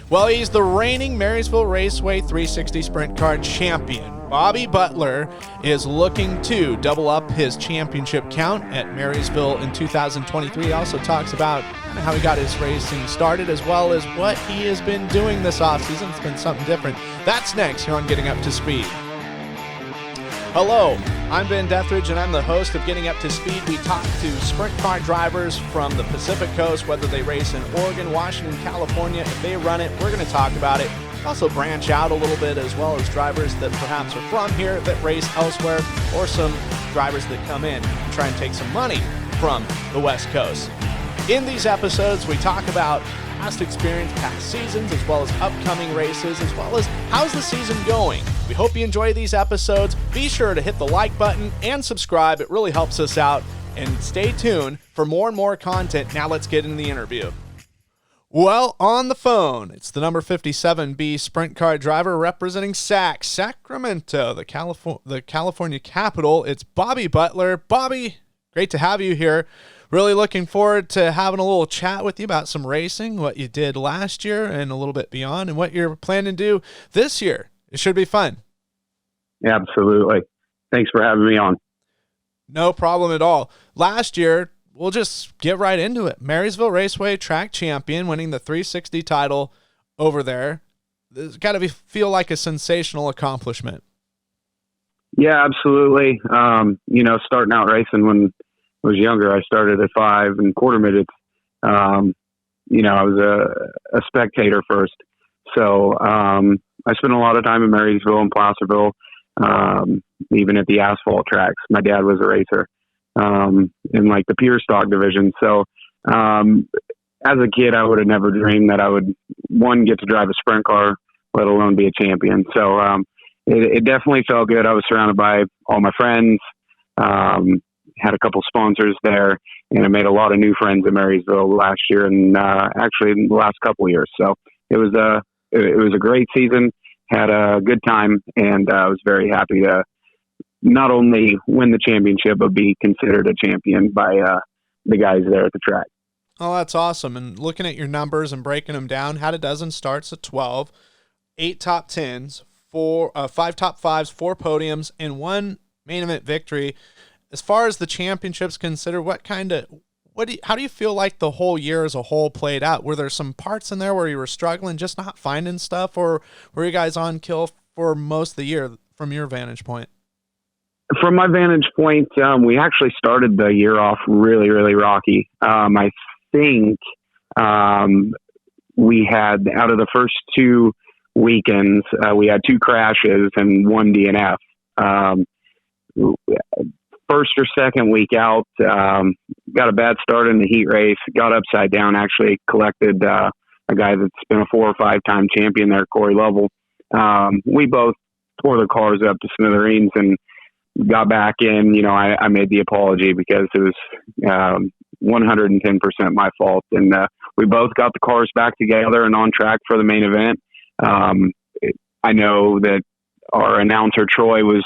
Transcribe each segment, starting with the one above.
Well, he's the reigning Marysville Raceway 360 Sprint Car champion. Bobby Butler is looking to double up his championship count at Marysville in 2023. He also talks about how he got his racing started, as well as what he has been doing this offseason. It's been something different. That's next here on Getting Up to Speed. Hello, I'm Ben Dethridge, and I'm the host of Getting Up to Speed. We talk to sprint car drivers from the Pacific Coast, whether they race in Oregon, Washington, California. If they run it, we're going to talk about it. Also branch out a little bit, as well as drivers that perhaps are from here that race elsewhere, or some drivers that come in and try and take some money from the West Coast. In these episodes, we talk about past experience, past seasons, as well as upcoming races, as well as how's the season going. We hope you enjoy these episodes. Be sure to hit the like button and subscribe. It really helps us out. And stay tuned for more and more content. Now let's get into the interview. Well, on the phone, it's the number 57B sprint car driver representing Sacramento, the California capital. It's Bobby Butler. Bobby, great to have you here. Really looking forward to having a little chat with you about some racing, what you did last year and a little bit beyond, and what you're planning to do this year. It should be fun. Absolutely. Thanks for having me on. No problem at all. Last year, we'll just get right into it. Marysville Raceway track champion, winning the 360 title over there. This got to feel like a sensational accomplishment. Yeah, absolutely. Starting out racing when I was younger, I started at 5 and quarter midgets. I was a spectator first. So I spent a lot of time in Marysville and Placerville, even at the asphalt tracks. My dad was a racer in like the pure stock division. So as a kid, I would have never dreamed that I would, one, get to drive a sprint car, let alone be a champion. So it definitely felt good. I was surrounded by all my friends, had a couple sponsors there, and I made a lot of new friends in Marysville last year and actually in the last couple of years. So it was a great season, had a good time, and I was very happy to not only win the championship, but be considered a champion by the guys there at the track. Oh, that's awesome. And looking at your numbers and breaking them down, had a dozen starts at 12, 8 top 10s, 5 top 5s, 4 podiums, and 1 main event victory. As far as the championships considered, how do you feel like the whole year as a whole played out? Were there some parts in there where you were struggling, just not finding stuff, or were you guys on kill for most of the year from your vantage point? From my vantage point, we actually started the year off really, really rocky. I think we had, out of the first 2 weekends, we had 2 crashes and 1 DNF. First or second week out, got a bad start in the heat race, got upside down, actually collected a guy that's been a 4 or 5 time champion there, Corey Lovell. We both tore the cars up to smithereens and got back in. I made the apology because it was 110% my fault. And we both got the cars back together and on track for the main event. I know that our announcer, Troy, was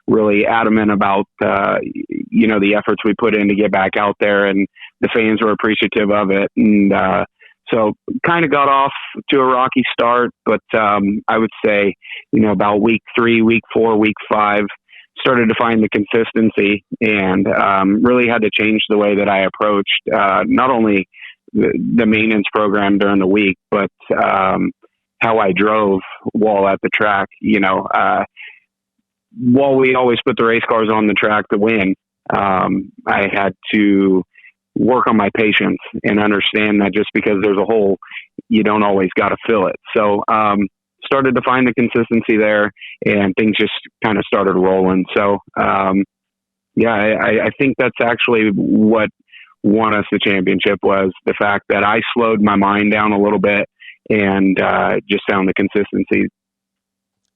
really adamant about, the efforts we put in to get back out there, and the fans were appreciative of it. And so kind of got off to a rocky start, but I would say, about week 3, week 4, week 5, started to find the consistency and really had to change the way that I approached not only the maintenance program during the week, but how I drove while at the track. While we always put the race cars on the track to win, I had to work on my patience and understand that just because there's a hole, you don't always got to fill it. So started to find the consistency there, and things just kind of started rolling. So I think that's actually what won us the championship, was the fact that I slowed my mind down a little bit and just found the consistency.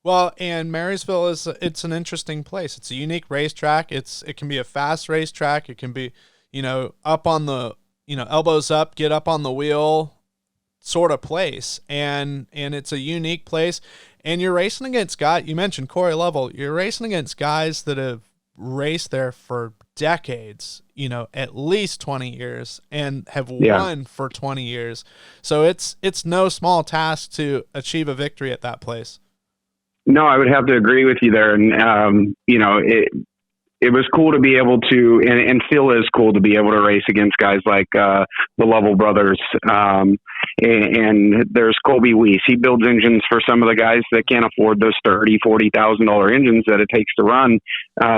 Well, and Marysville it's an interesting place. It's a unique racetrack. It can be a fast racetrack. It can be, up on the, elbows up, get up on the wheel sort of place. And it's a unique place. And you're racing against guys, you mentioned Corey Lovell. You're racing against guys that have raced there for decades, at least 20 years, and have Yeah. won for 20 years. So it's no small task to achieve a victory at that place. No, I would have to agree with you there. And, it was cool to be able to, and still is cool to be able to race against guys like the Lovell brothers. And there's Colby Weiss. He builds engines for some of the guys that can't afford those $30,000-$40,000 engines that it takes to run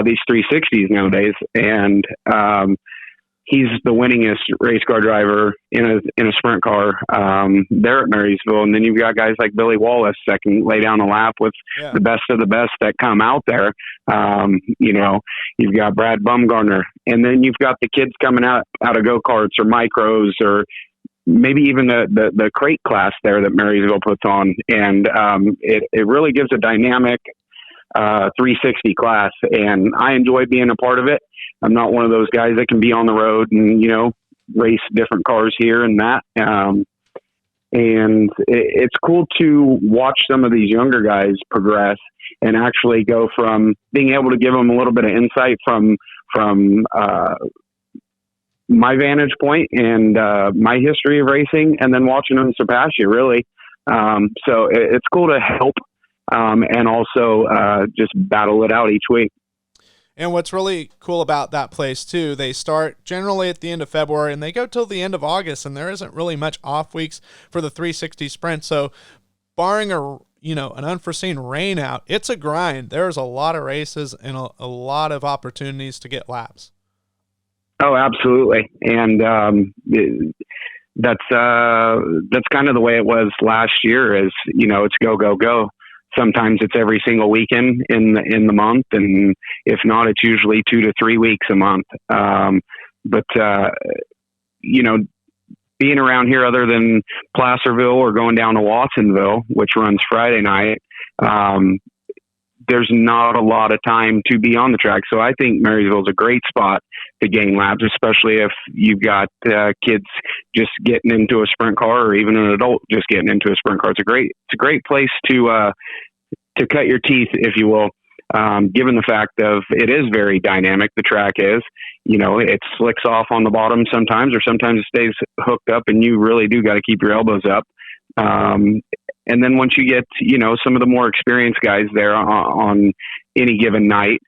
these 360s nowadays. And he's the winningest race car driver in a sprint car there at Marysville. And then you've got guys like Billy Wallace that can lay down a lap with the best of the best that come out there. You've got Brad Bumgarner, and then you've got the kids coming out of go-karts or micros, or maybe even the crate class there that Marysville puts on. And it really gives a dynamic 360 class, and I enjoy being a part of it. I'm not one of those guys that can be on the road and, race different cars here and that. And it's cool to watch some of these younger guys progress and actually go from being able to give them a little bit of insight from my vantage point and my history of racing, and then watching them surpass you, really. So it's cool to help and also just battle it out each week. And what's really cool about that place too, they start generally at the end of February and they go till the end of August, and there isn't really much off weeks for the 360 sprint. So barring an unforeseen rain out, it's a grind. There's a lot of races and a lot of opportunities to get laps. Oh, absolutely. And that's kind of the way it was last year. Is it's go go go. Sometimes it's every single weekend in the month, and if not, it's usually 2 to 3 weeks a month. But being around here, other than Placerville or going down to Watsonville, which runs Friday night, there's not a lot of time to be on the track. So I think Marysville is a great spot to gain laps, especially if you've got kids just getting into a sprint car, or even an adult just getting into a sprint car. It's a great place to cut your teeth, if you will, given the fact of it is very dynamic. The track is, it slicks off on the bottom sometimes, or sometimes it stays hooked up, and you really do got to keep your elbows up. And then once you get, some of the more experienced guys there on any given night,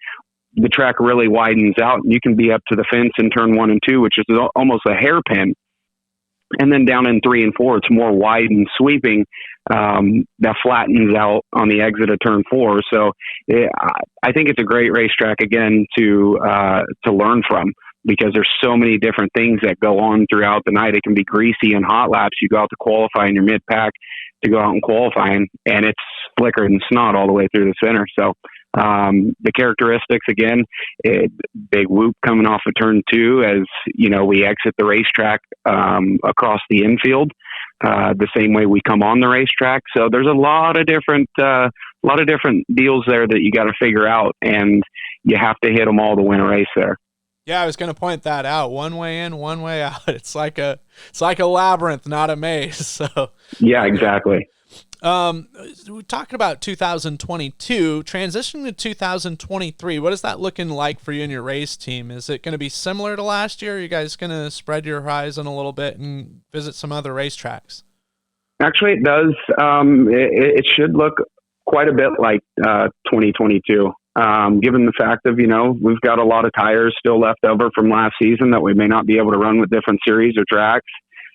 the track really widens out, and you can be up to the fence in turn 1 and 2, which is almost a hairpin. And then down in 3 and 4, it's more wide and sweeping. That flattens out on the exit of turn 4. So I think it's a great racetrack again to learn from, because there's so many different things that go on throughout the night. It can be greasy and hot laps. You go out to qualify in your mid pack to go out and qualify, and it's slicker than snot all the way through the center. So the characteristics, again, big whoop coming off of turn 2 as we exit the racetrack across the infield, the same way we come on the racetrack. So there's a lot of different deals there that you got to figure out, and you have to hit them all to win a race there. Yeah, I was going to point that out. One way in, one way out. It's like a labyrinth, not a maze. So yeah, exactly. We're talking about 2022, transitioning to 2023. What is that looking like for you and your race team? Is it going to be similar to last year? Or are you guys going to spread your horizon a little bit and visit some other racetracks? Actually, it does. It should look quite a bit like 2022. Given the fact of, we've got a lot of tires still left over from last season that we may not be able to run with different series or tracks.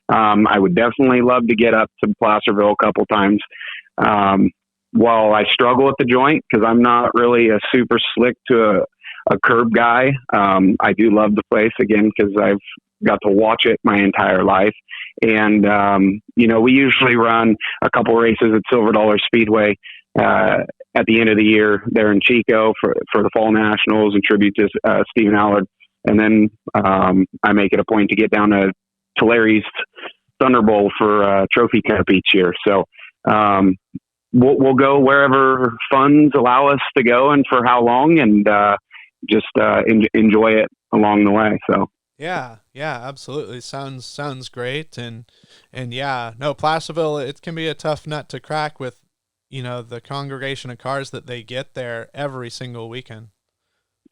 I would definitely love to get up to Placerville a couple times. While I struggle with the joint, because I'm not really a super slick to a curb guy, I do love the place, again, because I've got to watch it my entire life. And, we usually run a couple races at Silver Dollar Speedway at the end of the year there in Chico for the Fall Nationals and tribute to Stephen Allard. And then I make it a point to get down to Larry's Thunderbolt for Trophy Cup each year. So we'll go wherever funds allow us to go and for how long, and just enjoy it along the way. So yeah, absolutely. Sounds great. And yeah, no, Placerville, it can be a tough nut to crack with, the congregation of cars that they get there every single weekend.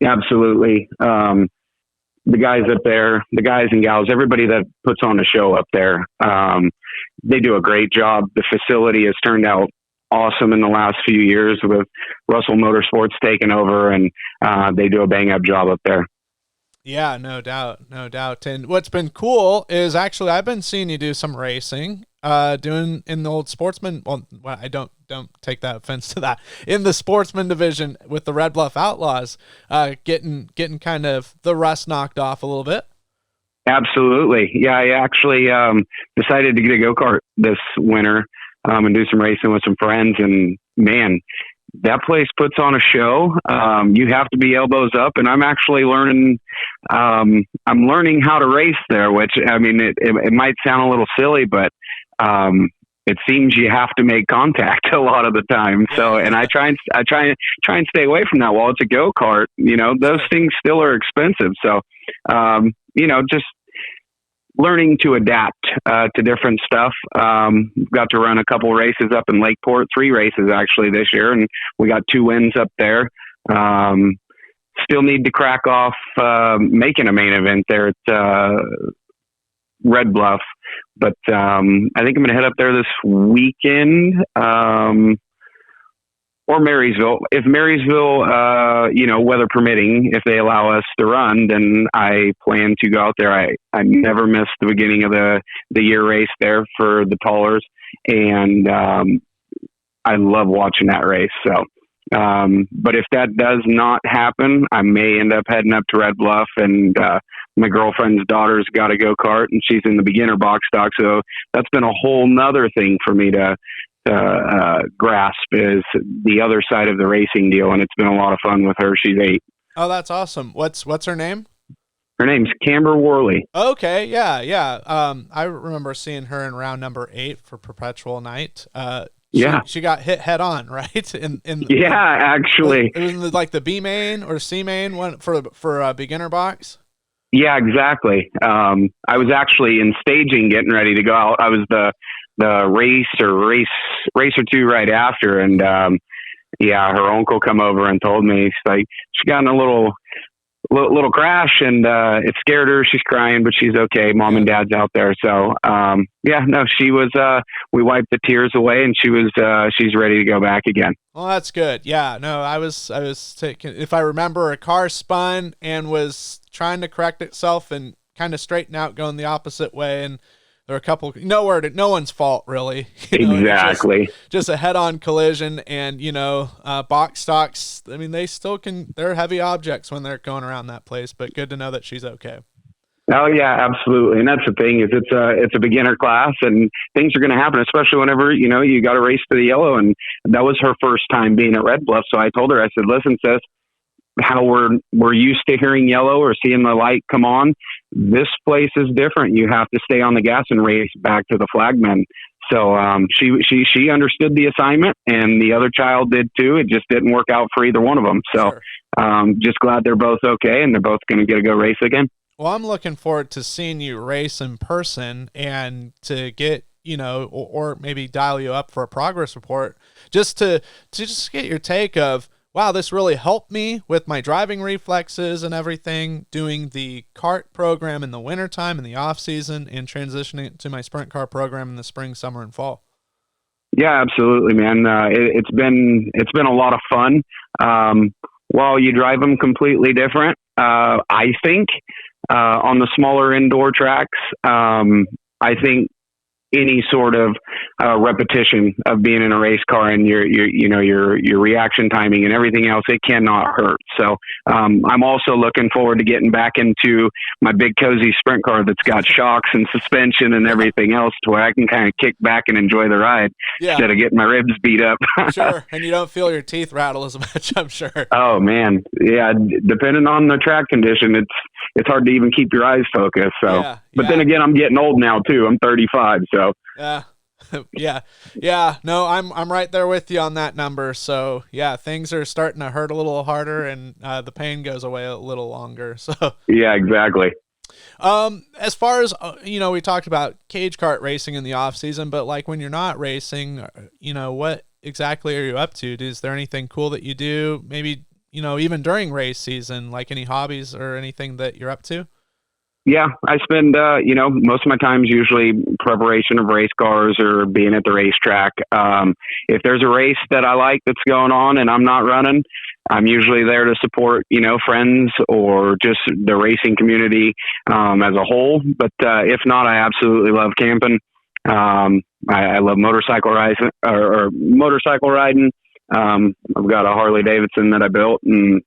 Absolutely. The guys up there, the guys and gals, everybody that puts on a show up there, they do a great job. The facility has turned out awesome in the last few years with Russell Motorsports taking over, and they do a bang up job up there. Yeah, no doubt, no doubt. And what's been cool is actually I've been seeing you do some racing, doing in the old sportsman. Well, I don't take that offense to that. In the sportsman division with the Red Bluff Outlaws, getting kind of the rust knocked off a little bit. Absolutely, yeah. I actually decided to get a go-kart this winter and do some racing with some friends. And man, that place puts on a show. You have to be elbows up, and I'm actually learning. I'm learning how to race there, which I mean, it might sound a little silly, but it seems you have to make contact a lot of the time. So, and I try and stay away from that. While it's a go-kart, those things still are expensive. So, just learning to adapt to different stuff. Got to run a couple races up in Lakeport, 3 races actually this year, and we got 2 wins up there. Still need to crack off making a main event there at Red Bluff, but I think I'm going to head up there this weekend, or Marysville. If Marysville, weather permitting, if they allow us to run, then I plan to go out there. I never miss the beginning of the year race there for the Tallers, and I love watching that race. So, but if that does not happen, I may end up heading up to Red Bluff, and my girlfriend's daughter's got a go-kart, and she's in the beginner box stock. So that's been a whole nother thing for me to grasp, is the other side of the racing deal. And it's been a lot of fun with her. She's 8. Oh, that's awesome. What's her name? Her name's Camber Worley. Okay. Yeah. I remember seeing her in round number 8 for Perpetual Night. She got hit head on, right? Actually, it was in the B main or C main one for a beginner box. Yeah, exactly. I was actually in staging, getting ready to go out. I was the race or two right after, and her uncle come over and told me, he's like, she got in a little crash, and it scared her. She's crying, but she's okay. Mom and Dad's out there. So she was. We wiped the tears away, and she's ready to go back again. Well, that's good. Yeah, no, I was taking, if I remember, a car spun and was trying to correct itself and kind of straighten out, going the opposite way, and there are a couple, no one's fault really. Exactly. Just a head-on collision, and box stocks. I mean, they're heavy objects when they're going around that place. But good to know that she's okay. Oh yeah, absolutely. And that's the thing, is it's a beginner class, and things are going to happen, especially whenever, you got to race for the yellow. And that was her first time being at Red Bluff. So I told her, I said, listen, sis, how we're used to hearing yellow or seeing the light come on. This place is different. You have to stay on the gas and race back to the flagmen. So she understood the assignment, and the other child did too. It just didn't work out for either one of them. So sure. Just glad they're both okay, and they're both going to get to go race again. Well, I'm looking forward to seeing you race in person, and to get, or maybe dial you up for a progress report, just to just get your take of, wow, this really helped me with my driving reflexes and everything, doing the kart program in the wintertime and the off season, and transitioning it to my sprint car program in the spring, summer, and fall. Yeah, absolutely, man. It's been a lot of fun. While you drive them completely different, I think, on the smaller indoor tracks, I think any sort of repetition of being in a race car, and your reaction timing and everything else, it cannot hurt. So I'm also looking forward to getting back into my big cozy sprint car that's got shocks and suspension and everything else, to where I can kind of kick back and enjoy the ride instead of getting my ribs beat up. Sure, and you don't feel your teeth rattle as much, I'm sure. Oh man, yeah. Depending on the track condition, it's hard to even keep your eyes focused. So, but then again, I'm getting old now too. I'm 35, so. Yeah. No, I'm right there with you on that number. So yeah, things are starting to hurt a little harder, and the pain goes away a little longer. So yeah, exactly. As far as we talked about cage kart racing in the off season, but like when you're not racing, what exactly are you up to? Is there anything cool that you do? Maybe even during race season, like any hobbies or anything that you're up to? Yeah, I spend, most of my time is usually preparation of race cars or being at the racetrack. If there's a race that I like that's going on and I'm not running, I'm usually there to support, friends or just the racing community as a whole. But if not, I absolutely love camping. I love motorcycle riding. I've got a Harley Davidson that I built, and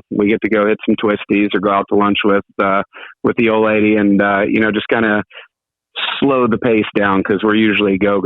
we get to go hit some twisties or go out to lunch with the old lady, and just kind of slow the pace down because we're usually go.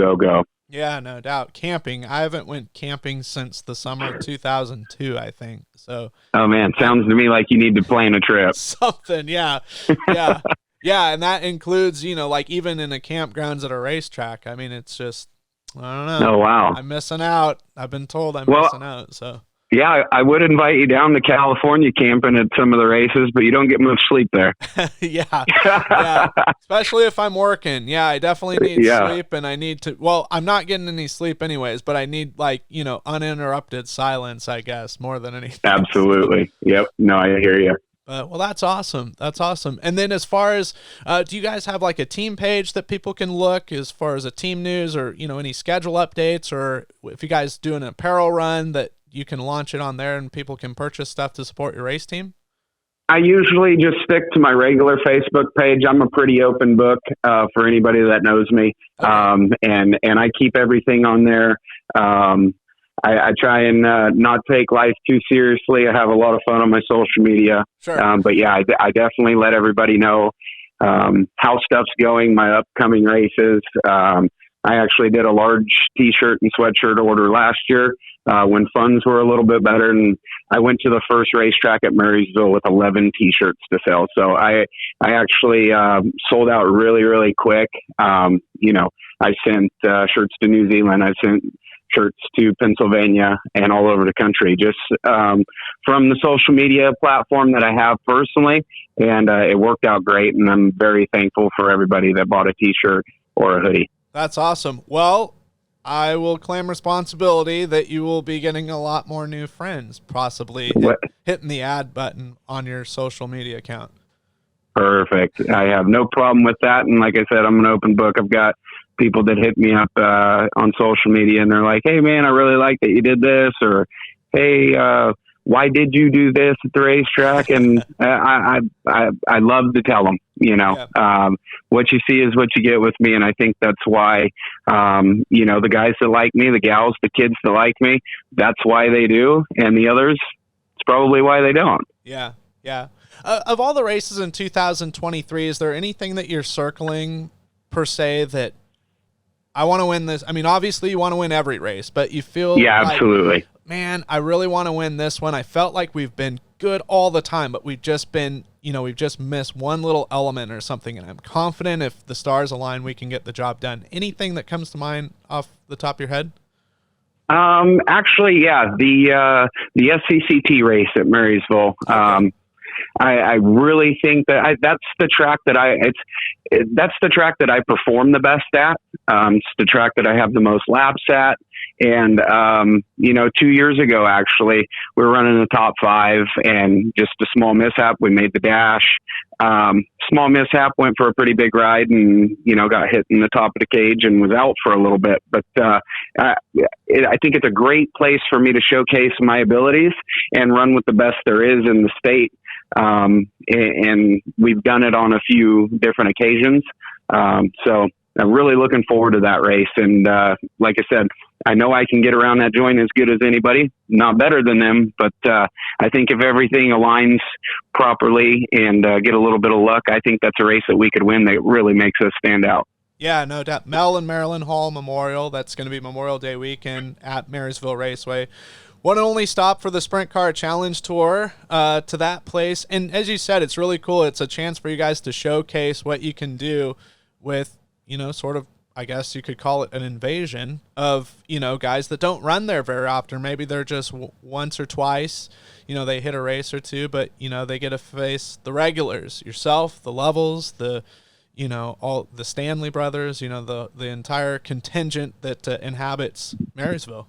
Yeah, no doubt. Camping. I haven't went camping since the summer of 2002, I think. So. Oh man, sounds to me like you need to plan a trip. Something, yeah, yeah, yeah, and that includes, like even in the campgrounds at a racetrack. I mean, it's just, I don't know. Oh wow, I'm missing out. I've been told I'm missing out. So. Yeah, I would invite you down to California camping at some of the races, but you don't get much sleep there. yeah, especially if I'm working. Yeah, I definitely need sleep, and I need to. Well, I'm not getting any sleep anyways, but I need uninterrupted silence, I guess, more than anything. Absolutely. Yep. No, I hear you. Well, that's awesome. That's awesome. And then as far as, do you guys have like a team page that people can look as far as a team news or, any schedule updates, or if you guys do an apparel run that you can launch it on there and people can purchase stuff to support your race team? I usually just stick to my regular Facebook page. I'm a pretty open book for anybody that knows me. Okay. And I keep everything on there. I try and not take life too seriously. I have a lot of fun on my social media. Sure. But yeah, I definitely let everybody know how stuff's going, my upcoming races. I actually did a large T-shirt and sweatshirt order last year when funds were a little bit better, and I went to the first racetrack at Marysville with 11 T-shirts to sell. So I actually sold out really, really quick. I sent shirts to New Zealand. I sent shirts to Pennsylvania and all over the country, just from the social media platform that I have personally, and it worked out great, and I'm very thankful for everybody that bought a T-shirt or a hoodie. That's awesome. Well, I will claim responsibility that you will be getting a lot more new friends, possibly hitting the add button on your social media account. Perfect. I have no problem with that. And like I said, I'm an open book. I've got people that hit me up on social media, and they're like, hey, man, I really like that you did this, or hey, why did you do this at the racetrack? And I love to tell them, what you see is what you get with me. And I think that's why, the guys that like me, the gals, the kids that like me, that's why they do. And the others, it's probably why they don't. Yeah. Yeah. Of all the races in 2023, is there anything that you're circling per se that I want to win this? I mean, obviously you want to win every race, but you feel absolutely. Man, I really want to win this one. I felt like we've been good all the time, but we've just been, we've just missed one little element or something. And I'm confident if the stars align, we can get the job done. Anything that comes to mind off the top of your head? Actually, yeah, the SCCT race at Marysville. Okay. I really think that that's the track that that's the track that I perform the best at. It's the track that I have the most laps at. And, 2 years ago, actually, we were running the top 5 and just a small mishap. We made the dash. Small mishap, went for a pretty big ride and, got hit in the top of the cage and was out for a little bit. But I think it's a great place for me to showcase my abilities and run with the best there is in the state. And we've done it on a few different occasions. So I'm really looking forward to that race. And like I said, I know I can get around that joint as good as anybody, not better than them. But I think if everything aligns properly and get a little bit of luck, I think that's a race that we could win that really makes us stand out. Yeah, no doubt. Mel and Marilyn Hall Memorial. That's going to be Memorial Day weekend at Marysville Raceway. One and only stop for the Sprint Car Challenge Tour to that place. And as you said, it's really cool. It's a chance for you guys to showcase what you can do with, sort of, I guess you could call it an invasion of, guys that don't run there very often. Maybe they're just once or twice, they hit a race or two, but, they get to face the regulars, yourself, the Levels, the, all the Stanley brothers, the entire contingent that inhabits Marysville.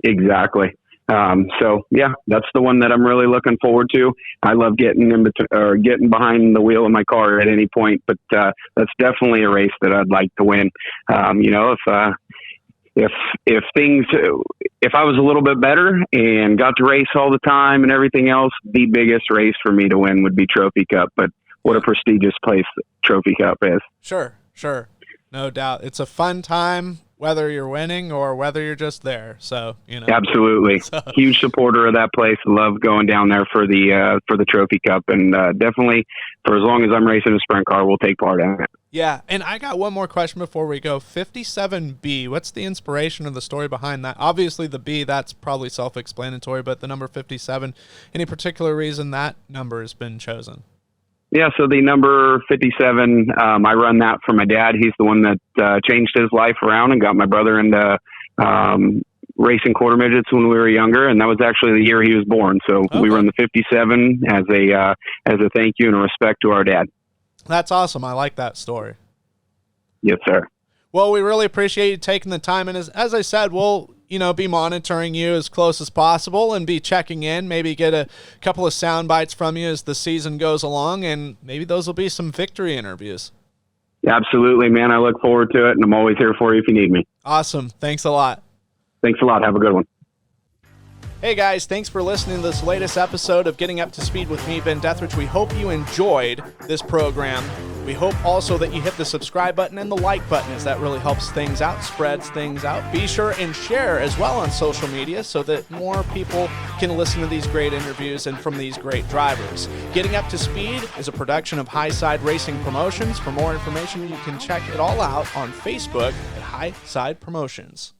Exactly. So yeah, that's the one that I'm really looking forward to. I love getting getting behind the wheel of my car at any point, but that's definitely a race that I'd like to win. If I was a little bit better and got to race all the time and everything else, the biggest race for me to win would be Trophy Cup. But what a prestigious place Trophy Cup is. Sure. No doubt. It's a fun time, whether you're winning or whether you're just there. So, Absolutely. Huge supporter of that place. Love going down there for the Trophy Cup, and definitely for as long as I'm racing a sprint car, we'll take part in it. Yeah. And I got one more question before we go. 57B, what's the inspiration of the story behind that? Obviously the B, that's probably self-explanatory, but the number 57, any particular reason that number has been chosen? Yeah, so the number 57, I run that for my dad. He's the one that changed his life around and got my brother into racing quarter midgets when we were younger, and that was actually the year he was born. So we run the 57 as a thank you and a respect to our dad. That's awesome. I like that story. Yes, sir. Well, we really appreciate you taking the time, and as I said, we'll be monitoring you as close as possible and be checking in, maybe get a couple of sound bites from you as the season goes along, and maybe those will be some victory interviews. Absolutely, man. I look forward to it, and I'm always here for you if you need me. Awesome. Thanks a lot. Thanks a lot. Have a good one. Hey guys, thanks for listening to this latest episode of Getting Up to Speed with me, Ben Deatherage. We hope you enjoyed this program. We hope also that you hit the subscribe button and the like button, as that really helps things out, spreads things out. Be sure and share as well on social media so that more people can listen to these great interviews and from these great drivers. Getting Up to Speed is a production of Highside Racing Promotions. For more information, you can check it all out on Facebook at Highside Promotions.